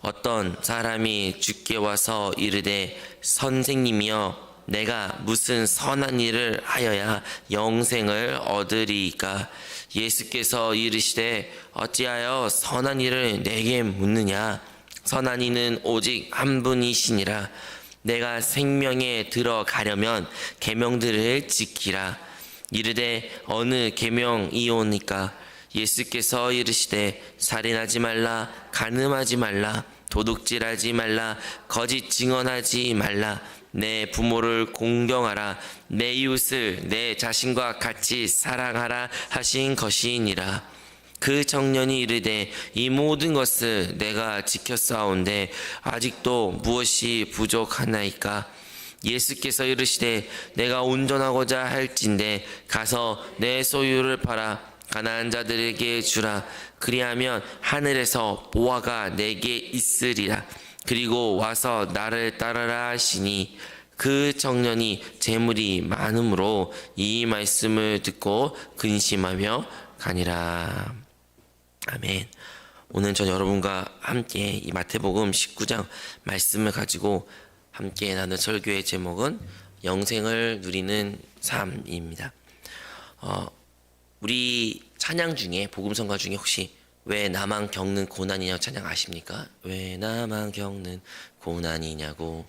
어떤 사람이 주께 와서 이르되 선생님이여 내가 무슨 선한 일을 하여야 영생을 얻으리이까? 예수께서 이르시되 어찌하여 선한 일을 내게 묻느냐? 선한 이는 오직 한 분이시니라. 내가 생명에 들어가려면 계명들을 지키라. 이르되 어느 계명이오니까? 예수께서 이르시되 살인하지 말라, 간음하지 말라, 도둑질하지 말라, 거짓 증언하지 말라, 내 부모를 공경하라, 내 이웃을 내 자신과 같이 사랑하라 하신 것이니라. 그 청년이 이르되 이 모든 것을 내가 지켰사온데 아직도 무엇이 부족하나이까? 예수께서 이르시되 내가 온전하고자 할진대 가서 내 소유를 팔아 가난한 자들에게 주라. 그리하면 하늘에서 보화가 내게 있으리라. 그리고 와서 나를 따르라 하시니 그 청년이 재물이 많음으로 이 말씀을 듣고 근심하며 가니라. 아멘. 오늘 전 여러분과 함께 이 마태복음 19장 말씀을 가지고 함께 나눌 설교의 제목은 영생을 누리는 삶입니다. 우리 찬양 중에 복음성가 중에 혹시 왜 나만 겪는 고난이냐고 찬양 아십니까? 왜 나만 겪는 고난이냐고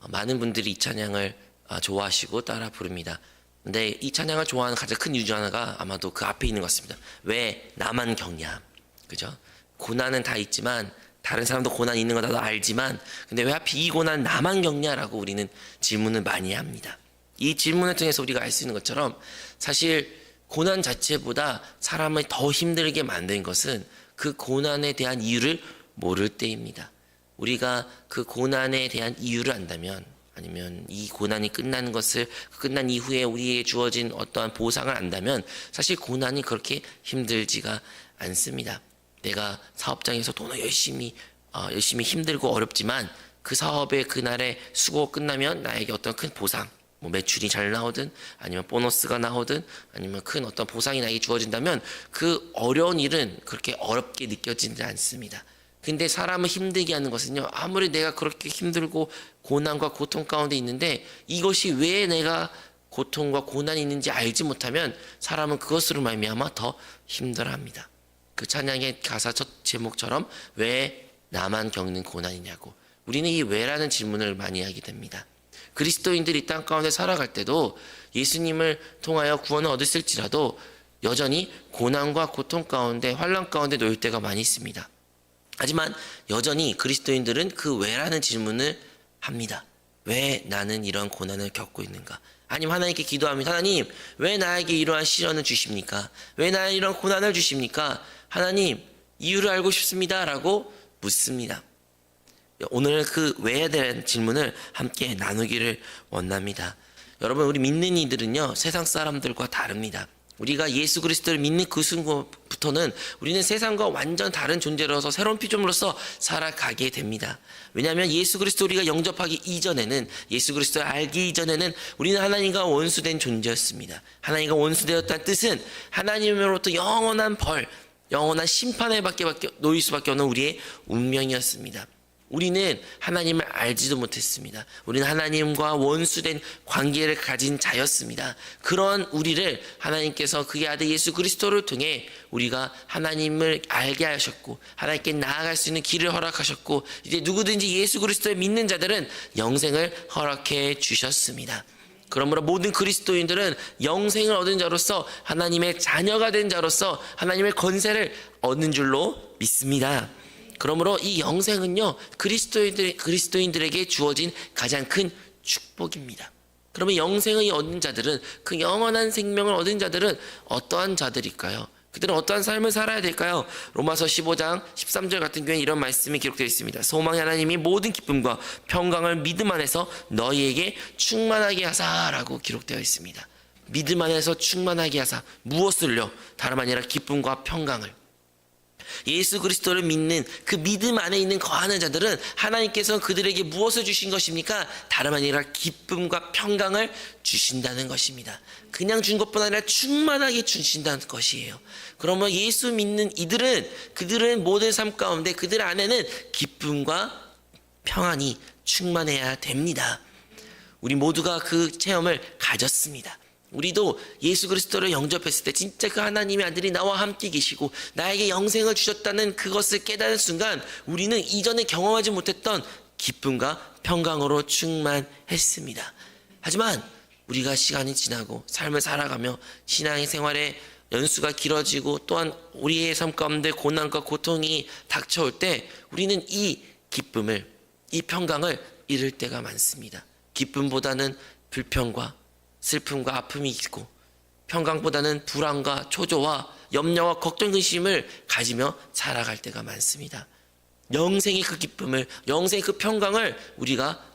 많은 분들이 이 찬양을 좋아하시고 따라 부릅니다. 근데 이 찬양을 좋아하는 가장 큰 이유 중 하나가 아마도 그 앞에 있는 것 같습니다. 왜 나만 겪냐? 그죠? 고난은 다 있지만 다른 사람도 고난 있는 거 나도 알지만 근데 왜 하필 이 고난 나만 겪냐라고 우리는 질문을 많이 합니다. 이 질문을 통해서 우리가 알 수 있는 것처럼 사실 고난 자체보다 사람을 더 힘들게 만든 것은 그 고난에 대한 이유를 모를 때입니다. 우리가 그 고난에 대한 이유를 안다면 아니면 이 고난이 끝나는 것을 끝난 이후에 우리에게 주어진 어떠한 보상을 안다면 사실 고난이 그렇게 힘들지가 않습니다. 내가 사업장에서 돈을 열심히 힘들고 어렵지만 그 사업의 그날의 수고 끝나면 나에게 어떤 큰 보상, 뭐 매출이 잘 나오든 아니면 보너스가 나오든 아니면 큰 어떤 보상이 나에게 주어진다면 그 어려운 일은 그렇게 어렵게 느껴지지 않습니다. 근데 사람을 힘들게 하는 것은요, 아무리 내가 그렇게 힘들고 고난과 고통 가운데 있는데 이것이 왜 내가 고통과 고난이 있는지 알지 못하면 사람은 그것으로 말미암아 더 힘들어합니다. 그 찬양의 가사 첫 제목처럼 왜 나만 겪는 고난이냐고 우리는 이 왜라는 질문을 많이 하게 됩니다. 그리스도인들이 이 땅 가운데 살아갈 때도 예수님을 통하여 구원을 얻었을지라도 여전히 고난과 고통 가운데 환난 가운데 놓일 때가 많이 있습니다. 하지만 여전히 그리스도인들은 그 왜라는 질문을 합니다. 왜 나는 이런 고난을 겪고 있는가? 아니면 하나님께 기도합니다. 하나님, 왜 나에게 이러한 시련을 주십니까? 왜 나에게 이런 고난을 주십니까? 하나님, 이유를 알고 싶습니다. 라고 묻습니다. 오늘 그 왜에 대한 질문을 함께 나누기를 원합니다. 여러분, 우리 믿는 이들은요, 세상 사람들과 다릅니다. 우리가 예수 그리스도를 믿는 그 순간부터는 우리는 세상과 완전 다른 존재로서 새로운 피조물로서 살아가게 됩니다. 왜냐하면 예수 그리스도 우리가 영접하기 이전에는 예수 그리스도를 알기 이전에는 우리는 하나님과 원수된 존재였습니다. 하나님과 원수되었다는 뜻은 하나님으로부터 영원한 벌, 영원한 심판에 놓일 수밖에 없는 우리의 운명이었습니다. 우리는 하나님을 알지도 못했습니다. 우리는 하나님과 원수된 관계를 가진 자였습니다. 그런 우리를 하나님께서 그의 아들 예수 그리스도를 통해 우리가 하나님을 알게 하셨고 하나님께 나아갈 수 있는 길을 허락하셨고 이제 누구든지 예수 그리스도를 믿는 자들은 영생을 허락해 주셨습니다. 그러므로 모든 그리스도인들은 영생을 얻은 자로서 하나님의 자녀가 된 자로서 하나님의 권세를 얻는 줄로 믿습니다. 그러므로 이 영생은요, 그리스도인들에게 주어진 가장 큰 축복입니다. 그러면 영생을 얻는 자들은, 그 영원한 생명을 얻은 자들은 어떠한 자들일까요? 그들은 어떠한 삶을 살아야 될까요? 로마서 15장 13절 같은 경우에 이런 말씀이 기록되어 있습니다. 소망의 하나님이 모든 기쁨과 평강을 믿음 안에서 너희에게 충만하게 하사라고 기록되어 있습니다. 믿음 안에서 충만하게 하사, 무엇을요? 다름 아니라 기쁨과 평강을. 예수 그리스도를 믿는 그 믿음 안에 있는 거하는 자들은 하나님께서 그들에게 무엇을 주신 것입니까? 다름 아니라 기쁨과 평강을 주신다는 것입니다. 그냥 준 것뿐 아니라 충만하게 주신다는 것이에요. 그러면 예수 믿는 그들은 모든 삶 가운데 그들 안에는 기쁨과 평안이 충만해야 됩니다. 우리 모두가 그 체험을 가졌습니다. 우리도 예수 그리스도를 영접했을 때 진짜 그 하나님의 아들이 나와 함께 계시고 나에게 영생을 주셨다는 그것을 깨달은 순간 우리는 이전에 경험하지 못했던 기쁨과 평강으로 충만했습니다. 하지만 우리가 시간이 지나고 삶을 살아가며 신앙의 생활에 연수가 길어지고 또한 우리의 삶 가운데 고난과 고통이 닥쳐올 때 우리는 이 기쁨을, 이 평강을 잃을 때가 많습니다. 기쁨보다는 불평과 슬픔과 아픔이 있고 평강보다는 불안과 초조와 염려와 걱정 근심을 가지며 살아갈 때가 많습니다. 영생의 그 기쁨을, 영생의 그 평강을 우리가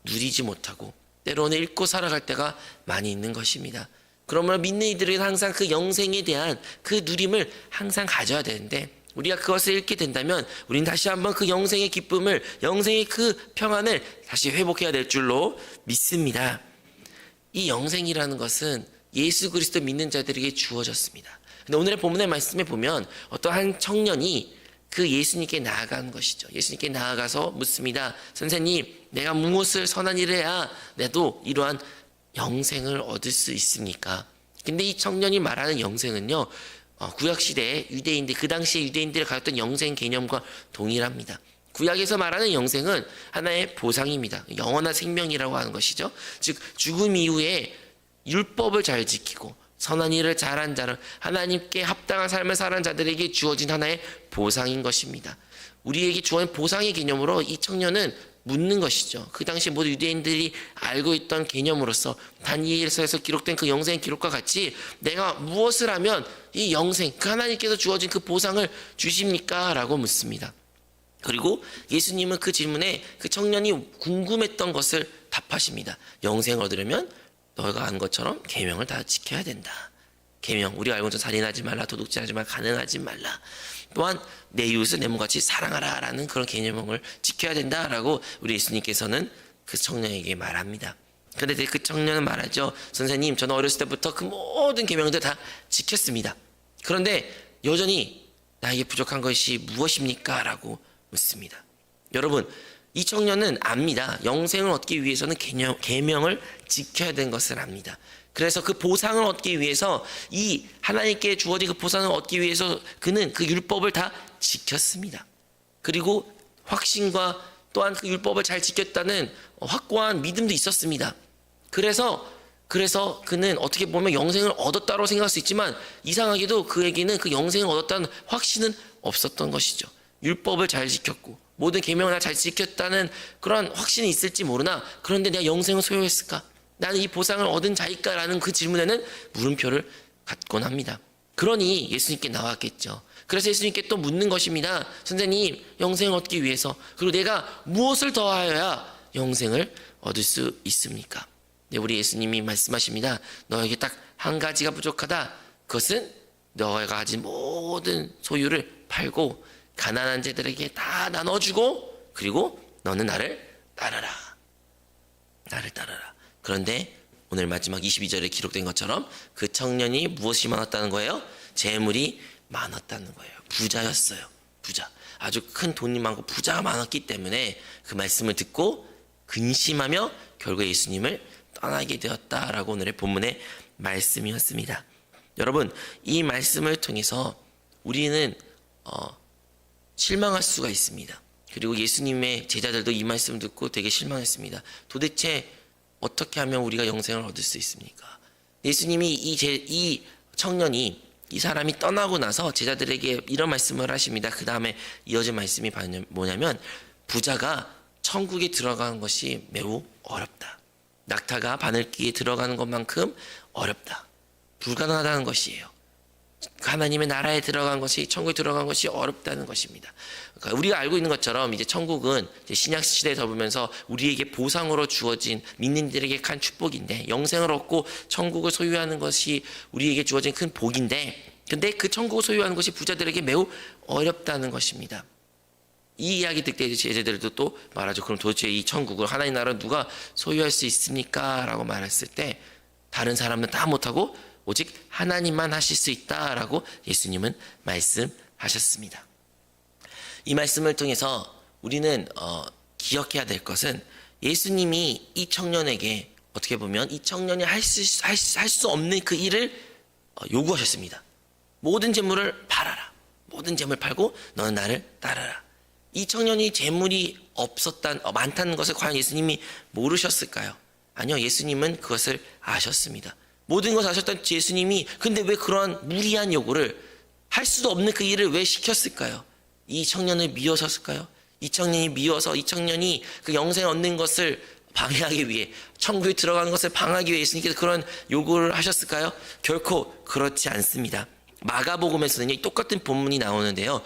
누리지 못하고 때로는 잃고 살아갈 때가 많이 있는 것입니다. 그러므로 믿는 이들은 항상 그 영생에 대한 그 누림을 항상 가져야 되는데 우리가 그것을 잃게 된다면 우리는 다시 한번 그 영생의 기쁨을, 영생의 그 평안을 다시 회복해야 될 줄로 믿습니다. 이 영생이라는 것은 예수 그리스도 믿는 자들에게 주어졌습니다. 근데 오늘의 본문의 말씀에 보면 어떠한 청년이 그 예수님께 나아가는 것이죠. 예수님께 나아가서 묻습니다. 선생님, 내가 무엇을 선한 일을 해야 나도 이러한 영생을 얻을 수 있습니까? 근데 이 청년이 말하는 영생은요, 구약시대의 유대인들, 그 당시에 유대인들이 가졌던 영생 개념과 동일합니다. 구약에서 말하는 영생은 하나의 보상입니다. 영원한 생명이라고 하는 것이죠. 즉 죽음 이후에 율법을 잘 지키고 선한 일을 잘한 자를, 하나님께 합당한 삶을 살아가는 자들에게 주어진 하나의 보상인 것입니다. 우리에게 주어진 보상의 개념으로 이 청년은 묻는 것이죠. 그 당시 모든 유대인들이 알고 있던 개념으로서 다니엘서에서 기록된 그 영생의 기록과 같이 내가 무엇을 하면 이 영생, 그 하나님께서 주어진 그 보상을 주십니까? 라고 묻습니다. 그리고 예수님은 그 질문에 그 청년이 궁금했던 것을 답하십니다. 영생을 얻으려면 너가 한 것처럼 계명을 다 지켜야 된다. 계명, 우리가 알고 있는 살인하지 말라, 도둑질하지 말라, 간음하지 말라. 또한 내 이웃을 내 몸같이 사랑하라 라는 그런 개념을 지켜야 된다라고 우리 예수님께서는 그 청년에게 말합니다. 그런데 그 청년은 말하죠. 선생님, 저는 어렸을 때부터 그 모든 계명들 다 지켰습니다. 그런데 여전히 나에게 부족한 것이 무엇입니까? 라고 묻습니다. 여러분, 이 청년은 압니다. 영생을 얻기 위해서는 계명을 지켜야 되는 것을 압니다. 그래서 그 보상을 얻기 위해서, 이 하나님께 주어진 그 보상을 얻기 위해서 그는 그 율법을 다 지켰습니다. 그리고 확신과 또한 그 율법을 잘 지켰다는 확고한 믿음도 있었습니다. 그래서 그는 어떻게 보면 영생을 얻었다고 생각할 수 있지만 이상하게도 그에게는 그 영생을 얻었다는 확신은 없었던 것이죠. 율법을 잘 지켰고 모든 계명을 다 잘 지켰다는 그런 확신이 있을지 모르나, 그런데 내가 영생을 소유했을까? 나는 이 보상을 얻은 자일까라는 그 질문에는 물음표를 갖곤 합니다. 그러니 예수님께 나왔겠죠. 그래서 예수님께 또 묻는 것입니다. 선생님, 영생을 얻기 위해서, 그리고 내가 무엇을 더하여야 영생을 얻을 수 있습니까? 네, 우리 예수님이 말씀하십니다. 너에게 딱 한 가지가 부족하다. 그것은 너가 가진 모든 소유를 팔고 가난한 자들에게 다 나눠주고, 그리고 너는 나를 따르라. 나를 따르라. 그런데 오늘 마지막 22절에 기록된 것처럼 그 청년이 무엇이 많았다는 거예요? 재물이 많았다는 거예요. 부자였어요. 부자. 아주 큰 돈이 많고 부자가 많았기 때문에 그 말씀을 듣고 근심하며 결국 예수님을 떠나게 되었다라고 오늘의 본문의 말씀이었습니다. 여러분, 이 말씀을 통해서 우리는 실망할 수가 있습니다. 그리고 예수님의 제자들도 이 말씀 듣고 되게 실망했습니다. 도대체 어떻게 하면 우리가 영생을 얻을 수 있습니까? 예수님이 이 청년이, 이 사람이 떠나고 나서 제자들에게 이런 말씀을 하십니다. 그 다음에 이어진 말씀이 뭐냐면, 부자가 천국에 들어가는 것이 매우 어렵다. 낙타가 바늘귀에 들어가는 것만큼 어렵다. 불가능하다는 것이에요. 하나님의 나라에 들어간 것이, 천국에 들어간 것이 어렵다는 것입니다. 그러니까 우리가 알고 있는 것처럼 이제 천국은 이제 신약 시대에 접으면서 우리에게 보상으로 주어진, 믿는 이들에게 큰 축복인데, 영생을 얻고 천국을 소유하는 것이 우리에게 주어진 큰 복인데, 근데 그 천국을 소유하는 것이 부자들에게 매우 어렵다는 것입니다. 이 이야기 듣게 이제 제자들도 또 말하죠. 그럼 도대체 이 천국을 하나님 나라를 누가 소유할 수 있습니까? 라고 말했을 때 다른 사람은 다 못하고 오직 하나님만 하실 수 있다라고 예수님은 말씀하셨습니다. 이 말씀을 통해서 우리는 기억해야 될 것은 예수님이 이 청년에게 어떻게 보면 이 청년이 할 수 없는 그 일을 요구하셨습니다. 모든 재물을 팔아라. 모든 재물 팔고 너는 나를 따르라. 이 청년이 재물이 많다는 것을 과연 예수님이 모르셨을까요? 아니요, 예수님은 그것을 아셨습니다. 모든 것을 아셨던 예수님이 근데 왜 그런 무리한 요구를 할 수도 없는 그 일을 왜 시켰을까요? 이 청년을 미워서일까요? 이 청년이 미워서 이 청년이 그 영생을 얻는 것을 방해하기 위해 천국에 들어가는 것을 방해하기 위해 예수님께서 그런 요구를 하셨을까요? 결코 그렇지 않습니다. 마가복음에서는 똑같은 본문이 나오는데요.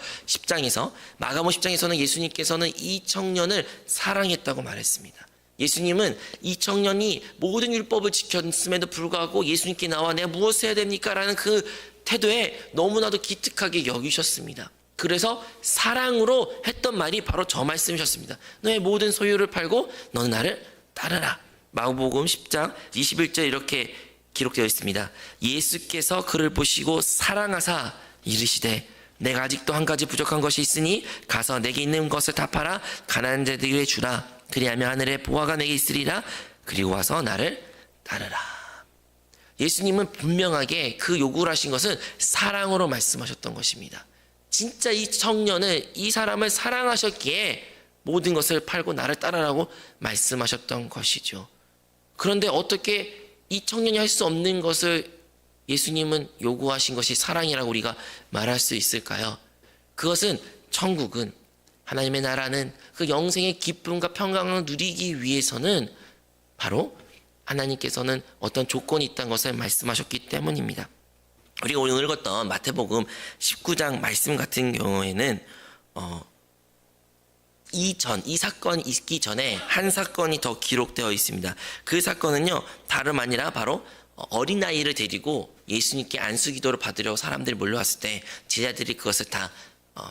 마가복음 10장에서는 예수님께서는 이 청년을 사랑했다고 말했습니다. 예수님은 이 청년이 모든 율법을 지켰음에도 불구하고 예수님께 나와 내가 무엇을 해야 됩니까? 라는 그 태도에 너무나도 기특하게 여기셨습니다. 그래서 사랑으로 했던 말이 바로 저 말씀이셨습니다. 너의 모든 소유를 팔고 너는 나를 따르라. 마가복음 10장 21절 이렇게 기록되어 있습니다. 예수께서 그를 보시고 사랑하사 이르시되 내가 아직도 한 가지 부족한 것이 있으니 가서 내게 있는 것을 다 팔아 가난한 자들에게 주라. 그리하면 하늘에 보화가 내게 있으리라. 그리고 와서 나를 따르라. 예수님은 분명하게 그 요구를 하신 것은 사랑으로 말씀하셨던 것입니다. 진짜 이 청년을 이 사람을 사랑하셨기에 모든 것을 팔고 나를 따르라고 말씀하셨던 것이죠. 그런데 어떻게 이 청년이 할 수 없는 것을 예수님은 요구하신 것이 사랑이라고 우리가 말할 수 있을까요? 그것은 천국은 하나님의 나라는 그 영생의 기쁨과 평강을 누리기 위해서는 바로 하나님께서는 어떤 조건이 있다는 것을 말씀하셨기 때문입니다. 우리가 오늘 읽었던 마태복음 19장 말씀 같은 경우에는 이 사건이 있기 전에 한 사건이 더 기록되어 있습니다. 그 사건은요, 다름 아니라 바로 어린아이를 데리고 예수님께 안수기도를 받으려고 사람들이 몰려왔을 때 제자들이 그것을 다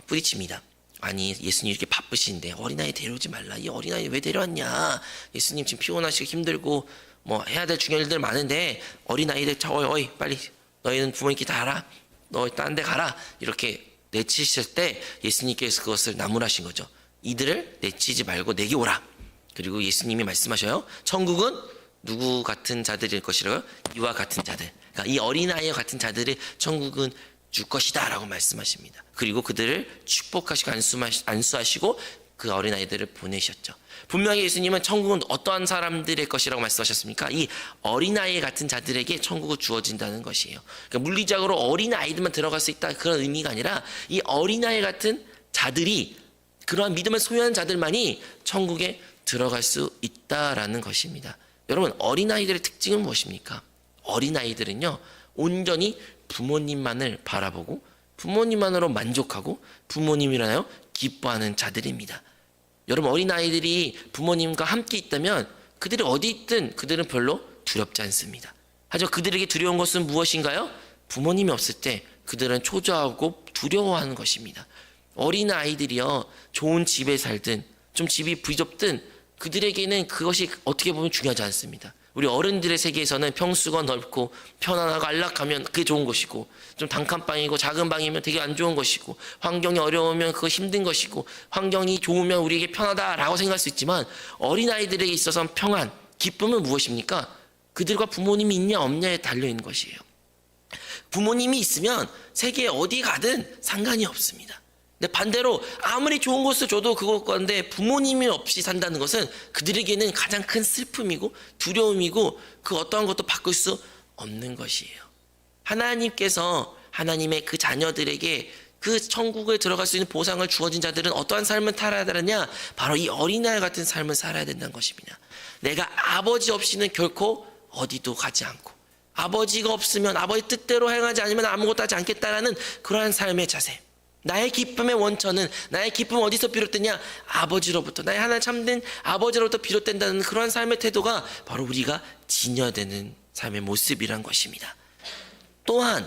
뿌리칩니다. 아니, 예수님 이렇게 바쁘신데 어린아이 데려오지 말라. 이 어린아이 왜 데려왔냐? 예수님 지금 피곤하시고 힘들고 뭐 해야 될 중요한 일들 많은데 어린아이들 어이 빨리 너희는 부모님께 다 알아. 너 딴 데 가라. 이렇게 내치실 때 예수님께서 그것을 나무라신 거죠. 이들을 내치지 말고 내게 오라. 그리고 예수님이 말씀하셔요. 천국은 누구 같은 자들일 것이라고요? 이와 같은 자들. 그러니까 이 어린아이와 같은 자들을 천국은 줄 것이다 라고 말씀하십니다. 그리고 그들을 축복하시고 안수하시고 그 어린아이들을 보내셨죠. 분명히 예수님은 천국은 어떠한 사람들의 것이라고 말씀하셨습니까? 이 어린아이 같은 자들에게 천국을 주어진다는 것이에요. 그러니까 물리적으로 어린아이들만 들어갈 수 있다 그런 의미가 아니라 이 어린아이 같은 자들이 그러한 믿음을 소유한 자들만이 천국에 들어갈 수 있다라는 것입니다. 여러분, 어린아이들의 특징은 무엇입니까? 어린아이들은요, 온전히 부모님만을 바라보고 부모님만으로 만족하고 부모님이라요 기뻐하는 자들입니다. 여러분, 어린아이들이 부모님과 함께 있다면 그들이 어디 있든 그들은 별로 두렵지 않습니다. 하지만 그들에게 두려운 것은 무엇인가요? 부모님이 없을 때 그들은 초조하고 두려워하는 것입니다. 어린아이들이요, 좋은 집에 살든 좀 집이 부좁든 그들에게는 그것이 어떻게 보면 중요하지 않습니다. 우리 어른들의 세계에서는 평수가 넓고 편안하고 안락하면 그게 좋은 것이고, 좀 단칸방이고 작은 방이면 되게 안 좋은 것이고, 환경이 어려우면 그거 힘든 것이고, 환경이 좋으면 우리에게 편하다라고 생각할 수 있지만 어린아이들에게 있어서는 평안, 기쁨은 무엇입니까? 그들과 부모님이 있냐 없냐에 달려있는 것이에요. 부모님이 있으면 세계 어디 가든 상관이 없습니다. 근데 반대로 아무리 좋은 것을 줘도 그것 가운데 부모님이 없이 산다는 것은 그들에게는 가장 큰 슬픔이고 두려움이고 그 어떠한 것도 바꿀 수 없는 것이에요. 하나님께서 하나님의 그 자녀들에게 그 천국에 들어갈 수 있는 보상을 주어진 자들은 어떠한 삶을 살아야 되느냐? 바로 이 어린아이 같은 삶을 살아야 된다는 것입니다. 내가 아버지 없이는 결코 어디도 가지 않고, 아버지가 없으면 아버지 뜻대로 행하지 않으면 아무것도 하지 않겠다라는 그러한 삶의 자세. 나의 기쁨의 원천은, 나의 기쁨은 어디서 비롯되냐? 아버지로부터, 나의 하나 참된 아버지로부터 비롯된다는 그러한 삶의 태도가 바로 우리가 지녀되는 삶의 모습이란 것입니다. 또한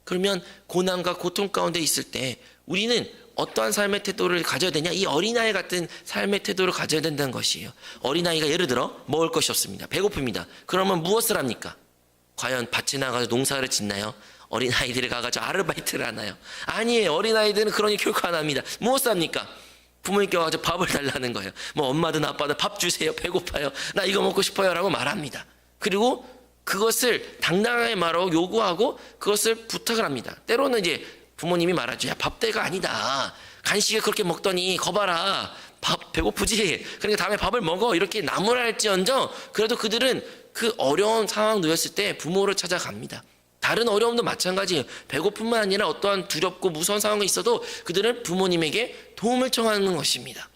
그러면 고난과 고통 가운데 있을 때 우리는 어떠한 삶의 태도를 가져야 되냐? 이 어린아이 같은 삶의 태도를 가져야 된다는 것이에요. 어린아이가 예를 들어 먹을 것이 없습니다. 배고픕니다. 그러면 무엇을 합니까? 과연 밭에 나가서 농사를 짓나요? 어린아이들이 가가지고 아르바이트를 하나요? 아니에요. 어린아이들은 그러니 결코 안 합니다. 무엇을 합니까? 부모님께 와가지고 밥을 달라는 거예요. 뭐 엄마든 아빠든 밥 주세요. 배고파요. 나 이거 먹고 싶어요. 라고 말합니다. 그리고 그것을 당당하게 말하고 요구하고 그것을 부탁을 합니다. 때로는 이제 부모님이 말하죠. 야, 밥때가 아니다. 간식을 그렇게 먹더니 거봐라. 밥 배고프지? 그러니까 다음에 밥을 먹어. 이렇게 나무랄지언정 그래도 그들은 그 어려운 상황 놓였을 때 부모를 찾아갑니다. 다른 어려움도 마찬가지예요. 배고픔만 아니라 어떠한 두렵고 무서운 상황이 있어도 그들은 부모님에게 도움을 청하는 것입니다.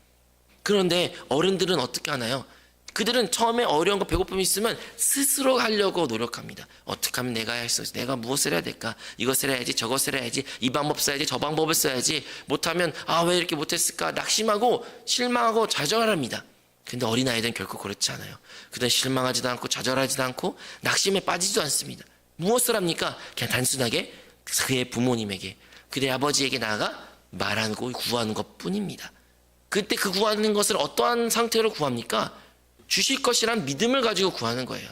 그런데 어른들은 어떻게 하나요? 그들은 처음에 어려운 거 배고픔이 있으면 스스로 하려고 노력합니다. 어떻게 하면 내가 할 수 있어? 내가 무엇을 해야 될까? 이것을 해야지, 저것을 해야지, 이 방법 써야지, 저 방법을 써야지. 못하면 왜 이렇게 못했을까? 낙심하고 실망하고 좌절합니다. 근데 어린아이들은 결코 그렇지 않아요. 그들은 실망하지도 않고 좌절하지도 않고 낙심에 빠지지도 않습니다. 무엇을 합니까? 그냥 단순하게 그의 부모님에게, 그의 아버지에게 나아가 말하고 구하는 것뿐입니다. 그때 그 구하는 것을 어떠한 상태로 구합니까? 주실 것이란 믿음을 가지고 구하는 거예요.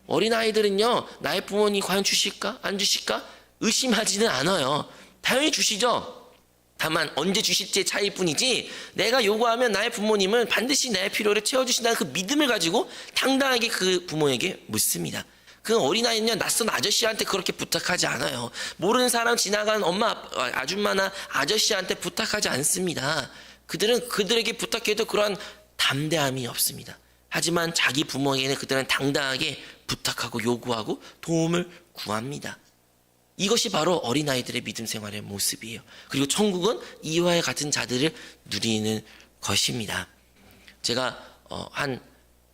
어린아이들은요, 나의 부모님 과연 주실까? 안 주실까? 의심하지는 않아요. 당연히 주시죠. 다만 언제 주실지의 차이뿐이지 내가 요구하면 나의 부모님은 반드시 나의 필요를 채워주신다는 그 믿음을 가지고 당당하게 그 부모에게 묻습니다. 그 어린아이는요, 낯선 아저씨한테 그렇게 부탁하지 않아요. 모르는 사람 지나가는 엄마, 아줌마나 아저씨한테 부탁하지 않습니다. 그들은 그들에게 부탁해도 그러한 담대함이 없습니다. 하지만 자기 부모에게는 그들은 당당하게 부탁하고 요구하고 도움을 구합니다. 이것이 바로 어린아이들의 믿음 생활의 모습이에요. 그리고 천국은 이와 같은 자들을 누리는 것입니다. 제가 한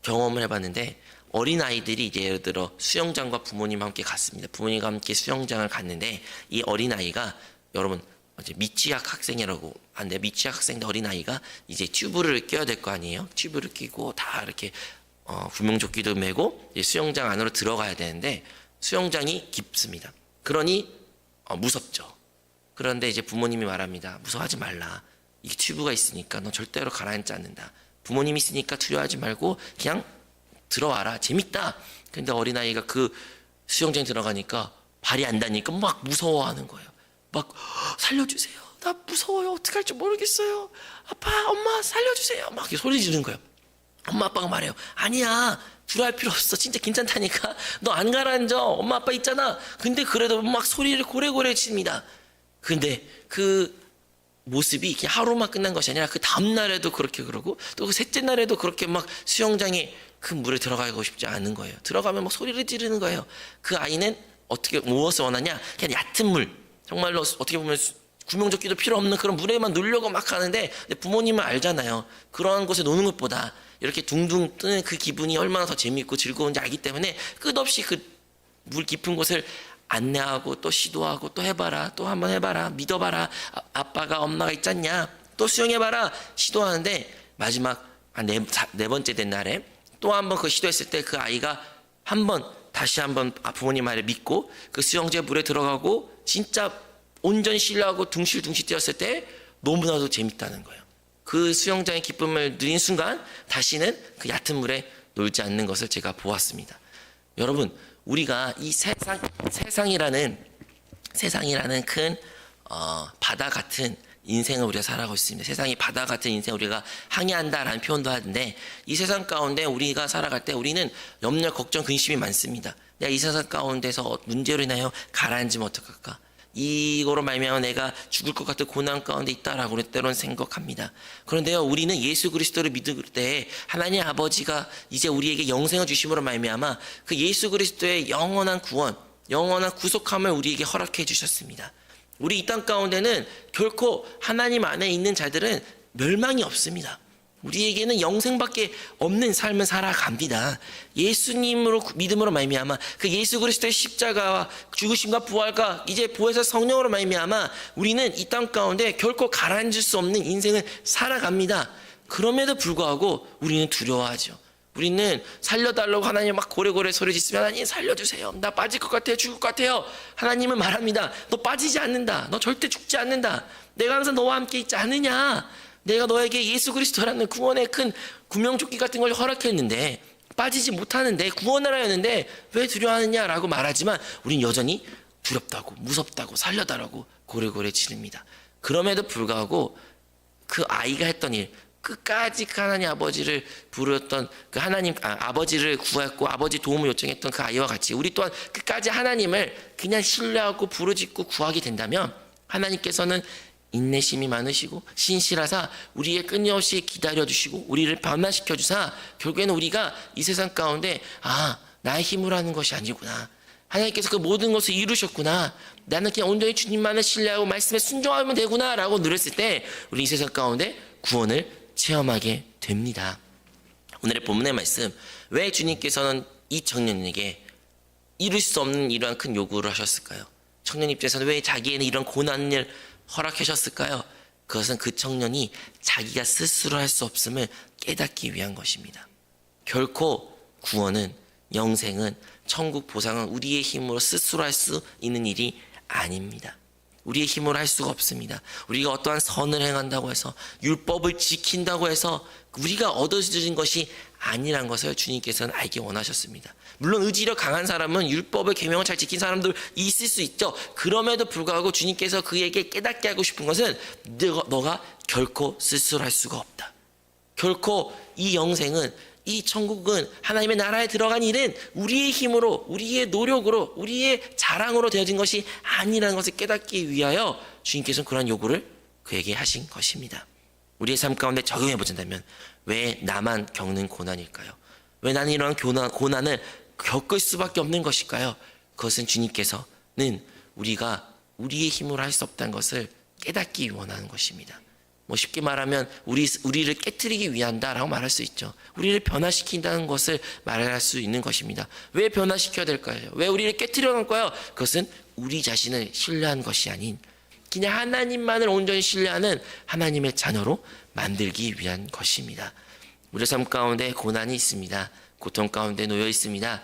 경험을 해봤는데, 어린아이들이 이제 예를 들어 수영장과 부모님과 함께 갔습니다. 부모님과 함께 수영장을 갔는데, 이 어린아이가, 여러분 이제 미취학 학생이라고 하는데, 미취학 학생들 어린아이가 이제 튜브를 껴야 될 거 아니에요. 튜브를 끼고 다 이렇게 구명조끼도 메고 이제 수영장 안으로 들어가야 되는데, 수영장이 깊습니다. 그러니 무섭죠. 그런데 이제 부모님이 말합니다. 무서워하지 말라. 이게 튜브가 있으니까 너 절대로 가라앉지 않는다. 부모님이 있으니까 두려워하지 말고 그냥 들어와라. 재밌다. 근데 어린아이가 그 수영장에 들어가니까 발이 안 닿으니까 막 무서워하는 거예요. 막 살려주세요. 나 무서워요. 어떻게 할지 모르겠어요. 아빠, 엄마 살려주세요. 막 소리 지르는 거예요. 엄마 아빠가 말해요. 아니야, 두려워할 필요 없어. 진짜 괜찮다니까. 너 안 가라앉아. 엄마 아빠 있잖아. 근데 그래도 막 소리를 고래고래 칩니다. 근데 그 모습이 그냥 하루만 끝난 것이 아니라 그 다음날에도 그렇게 그러고 또 그 셋째 날에도 그렇게 막 수영장에 그 물에 들어가고 싶지 않은 거예요. 들어가면 막 소리를 지르는 거예요. 그 아이는 어떻게 무엇을 원하냐? 그냥 얕은 물, 정말로 어떻게 보면 구명조끼도 필요 없는 그런 물에만 놀려고 막 하는데, 부모님은 알잖아요. 그러한 곳에 노는 것보다 이렇게 둥둥 뜨는 그 기분이 얼마나 더 재밌고 즐거운지 알기 때문에 끝없이 그 물 깊은 곳을 안내하고 또 시도하고 또 해봐라, 또 한번 해봐라, 믿어봐라, 아빠가 엄마가 있잖냐, 또 수영해봐라 시도하는데, 마지막 한 네 번째 된 날에 또 한번 그 시도했을 때 그 아이가 다시 한번 부모님 말을 믿고 그 수영장 물에 들어가고 진짜 온전히 신뢰하고 둥실둥실 뛰었을 때 너무나도 재밌다는 거예요. 그 수영장의 기쁨을 누린 순간 다시는 그 얕은 물에 놀지 않는 것을 제가 보았습니다. 여러분, 우리가 이 세상이라는 큰 바다 같은 인생을 우리가 살아가고 있습니다. 세상이 바다 같은 인생을 우리가 항해한다라는 표현도 하는데, 이 세상 가운데 우리가 살아갈 때 우리는 염려, 걱정, 근심이 많습니다. 내가 이 세상 가운데서 문제로 인하여 가라앉으면 어떡할까? 이거로 말미암아 내가 죽을 것 같은 고난 가운데 있다라고 때로는 생각합니다. 그런데요, 우리는 예수 그리스도를 믿을 때 하나님 아버지가 이제 우리에게 영생을 주심으로 말미암아 그 예수 그리스도의 영원한 구원, 영원한 구속함을 우리에게 허락해 주셨습니다. 우리 이 땅 가운데는 결코 하나님 안에 있는 자들은 멸망이 없습니다. 우리에게는 영생밖에 없는 삶을 살아갑니다. 예수님으로 믿음으로 말미암아 그 예수 그리스도의 십자가와 죽으심과 부활과 이제 보혜사 성령으로 말미암아 우리는 이 땅 가운데 결코 가라앉을 수 없는 인생을 살아갑니다. 그럼에도 불구하고 우리는 두려워하죠. 우리는 살려달라고 하나님 막 고래고래 소리 짓으면 하나님 살려주세요. 나 빠질 것 같아요. 죽을 것 같아요. 하나님은 말합니다. 너 빠지지 않는다. 너 절대 죽지 않는다. 내가 항상 너와 함께 있지 않느냐. 내가 너에게 예수 그리스도라는 구원의 큰 구명조끼 같은 걸 허락했는데 빠지지 못하는데 구원을 하였는데 왜 두려워하느냐라고 말하지만 우린 여전히 두렵다고 무섭다고 살려달라고 고래고래 지릅니다. 그럼에도 불구하고 그 아이가 했던 일, 끝까지 하나님 아버지를 부르었던 그 하나님 아버지를 구했고 아버지 도움을 요청했던 그 아이와 같이 우리 또한 끝까지 하나님을 그냥 신뢰하고 부르짖고 구하게 된다면 하나님께서는 인내심이 많으시고 신실하사 우리의 끊임없이 기다려주시고 우리를 변화시켜 주사 결국에는 우리가 이 세상 가운데 나의 힘으로 하는 것이 아니구나. 하나님께서 그 모든 것을 이루셨구나. 나는 그냥 온전히 주님만을 신뢰하고 말씀에 순종하면 되구나 라고 누렸을 때 우리 이 세상 가운데 구원을 체험하게 됩니다. 오늘의 본문의 말씀, 왜 주님께서는 이 청년에게 이룰 수 없는 이러한 큰 요구를 하셨을까요? 청년 입장에서는 왜 자기에는 이런 고난을 허락하셨을까요? 그것은 그 청년이 자기가 스스로 할 수 없음을 깨닫기 위한 것입니다. 결코 구원은, 영생은, 천국 보상은 우리의 힘으로 스스로 할 수 있는 일이 아닙니다. 우리의 힘으로 할 수가 없습니다. 우리가 어떠한 선을 행한다고 해서 율법을 지킨다고 해서 우리가 얻어진 것이 아니란 것을 주님께서는 알기 원하셨습니다. 물론 의지력 강한 사람은 율법의 계명을 잘 지킨 사람들 있을 수 있죠. 그럼에도 불구하고 주님께서 그에게 깨닫게 하고 싶은 것은 너가 결코 스스로 할 수가 없다. 결코 이 영생은, 이 천국은, 하나님의 나라에 들어간 일은 우리의 힘으로, 우리의 노력으로, 우리의 자랑으로 되어진 것이 아니라는 것을 깨닫기 위하여 주님께서는 그러한 요구를 그에게 하신 것입니다. 우리의 삶 가운데 적용해 보자면 왜 나만 겪는 고난일까요? 왜 나는 이러한 고난을 겪을 수밖에 없는 것일까요? 그것은 주님께서는 우리가 우리의 힘으로 할 수 없다는 것을 깨닫기 원하는 것입니다. 쉽게 말하면 우리를 깨트리기 위한다라고 말할 수 있죠. 우리를 변화시킨다는 것을 말할 수 있는 것입니다. 왜 변화시켜야 될까요? 왜 우리를 깨트려 갈까요? 그것은 우리 자신을 신뢰한 것이 아닌 그냥 하나님만을 온전히 신뢰하는 하나님의 자녀로 만들기 위한 것입니다. 우리 삶 가운데 고난이 있습니다. 고통 가운데 놓여 있습니다.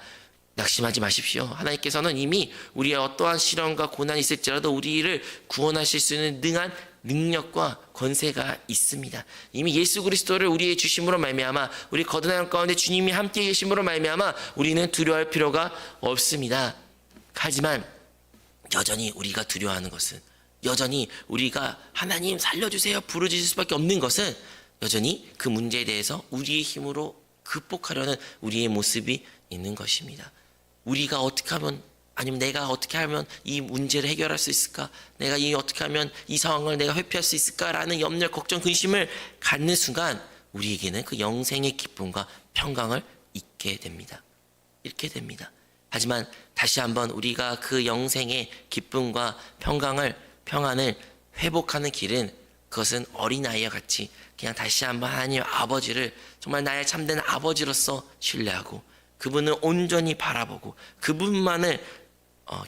낙심하지 마십시오. 하나님께서는 이미 우리의 어떠한 시련과 고난이 있을지라도 우리를 구원하실 수 있는 능한 능력과 권세가 있습니다. 이미 예수 그리스도를 우리의 주심으로 말미암아 우리 거듭남 가운데 주님이 함께 계심으로 말미암아 우리는 두려워할 필요가 없습니다. 하지만 여전히 우리가 두려워하는 것은, 여전히 우리가 하나님 살려주세요 부르짖을 수밖에 없는 것은 여전히 그 문제에 대해서 우리의 힘으로 극복하려는 우리의 모습이 있는 것입니다. 우리가 어떻게 하면, 아니면 내가 어떻게 하면 이 문제를 해결할 수 있을까? 내가 어떻게 하면 이 상황을 내가 회피할 수 있을까라는 염려, 걱정, 근심을 갖는 순간 우리에게는 그 영생의 기쁨과 평강을 잃게 됩니다. 하지만 다시 한번 우리가 그 영생의 기쁨과 평안을 회복하는 길은, 그것은 어린아이와 같이 그냥 다시 한번 하나님 아버지를 정말 나의 참된 아버지로서 신뢰하고 그분을 온전히 바라보고 그분만을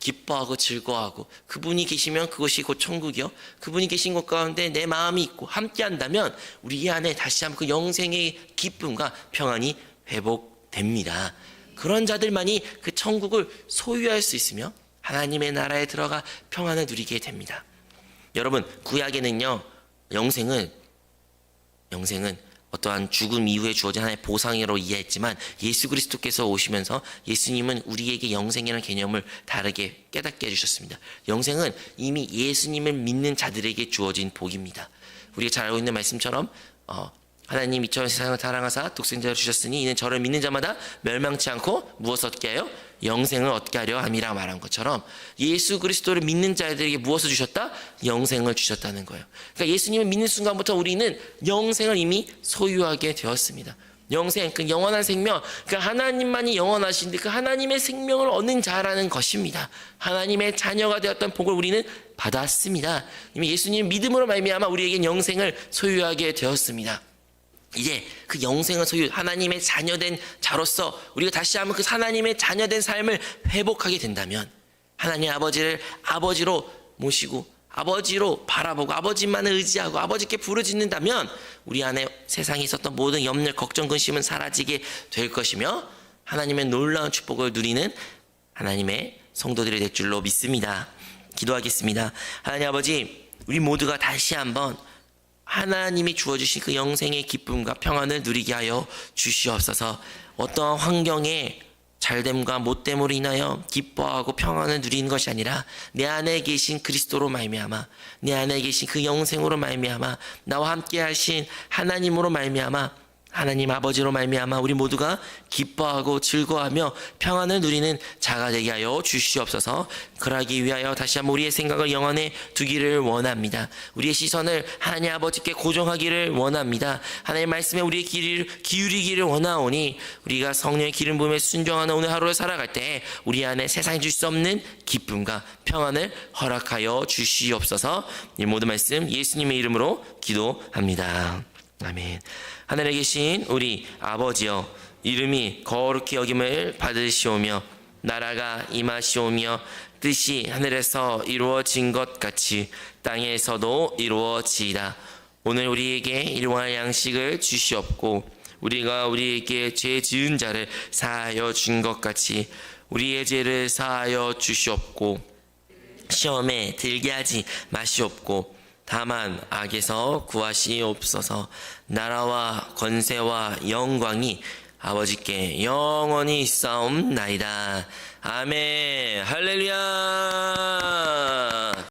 기뻐하고 즐거워하고 그분이 계시면 그것이 곧 천국이요, 그분이 계신 곳 가운데 내 마음이 있고 함께 한다면 우리 안에 다시 한번 그 영생의 기쁨과 평안이 회복됩니다. 그런 자들만이 그 천국을 소유할 수 있으며 하나님의 나라에 들어가 평안을 누리게 됩니다. 여러분, 구약에는요, 영생은 어떠한 죽음 이후에 주어진 하나의 보상으로 이해했지만 예수 그리스도께서 오시면서 예수님은 우리에게 영생이라는 개념을 다르게 깨닫게 해주셨습니다. 영생은 이미 예수님을 믿는 자들에게 주어진 복입니다. 우리가 잘 알고 있는 말씀처럼 하나님 이처럼 세상을 사랑하사 독생자를 주셨으니 이는 저를 믿는 자마다 멸망치 않고 무엇을 얻게 하여 영생을 얻게 하려 함이라 말한 것처럼 예수 그리스도를 믿는 자들에게 무엇을 주셨다? 영생을 주셨다는 거예요. 그러니까 예수님을 믿는 순간부터 우리는 영생을 이미 소유하게 되었습니다. 영생, 그 영원한 생명, 그 하나님만이 영원하신데 그 하나님의 생명을 얻는 자라는 것입니다. 하나님의 자녀가 되었던 복을 우리는 받았습니다. 이미 예수님 믿음으로 말미암아 우리에게 영생을 소유하게 되었습니다. 이제 그 영생을 소유, 하나님의 자녀된 자로서 우리가 다시 한번 그 하나님의 자녀된 삶을 회복하게 된다면 하나님 아버지를 아버지로 모시고 아버지로 바라보고 아버지만을 의지하고 아버지께 부르짖는다면 우리 안에 세상에 있었던 모든 염려, 걱정, 근심은 사라지게 될 것이며 하나님의 놀라운 축복을 누리는 하나님의 성도들이 될 줄로 믿습니다. 기도하겠습니다. 하나님 아버지, 우리 모두가 다시 한번 하나님이 주어주신 그 영생의 기쁨과 평안을 누리게 하여 주시옵소서. 어떠한 환경에 잘됨과 못됨으로 인하여 기뻐하고 평안을 누리는 것이 아니라 내 안에 계신 그리스도로 말미암아, 내 안에 계신 그 영생으로 말미암아, 나와 함께 하신 하나님으로 말미암아, 하나님 아버지로 말미암아 우리 모두가 기뻐하고 즐거워하며 평안을 누리는 자가 되게 하여 주시옵소서. 그러기 위하여 다시 한번 우리의 생각을 영안에 두기를 원합니다. 우리의 시선을 하나님 아버지께 고정하기를 원합니다. 하나님의 말씀에 우리의 귀를 기울이기를 원하오니 우리가 성령의 기름 부음에 순종하는 오늘 하루를 살아갈 때 우리 안에 세상이 줄 수 없는 기쁨과 평안을 허락하여 주시옵소서. 이 모든 말씀 예수님의 이름으로 기도합니다. 아멘. 하늘에 계신 우리 아버지여, 이름이 거룩히 여김을 받으시오며 나라가 임하시오며 뜻이 하늘에서 이루어진 것 같이 땅에서도 이루어지이다. 오늘 우리에게 일용할 양식을 주시옵고 우리가 우리에게 죄 지은 자를 사하여 준 것 같이 우리의 죄를 사하여 주시옵고 시험에 들게 하지 마시옵고 다만 악에서 구하시옵소서. 나라와 권세와 영광이 아버지께 영원히 있사옵나이다. 아멘. 할렐루야.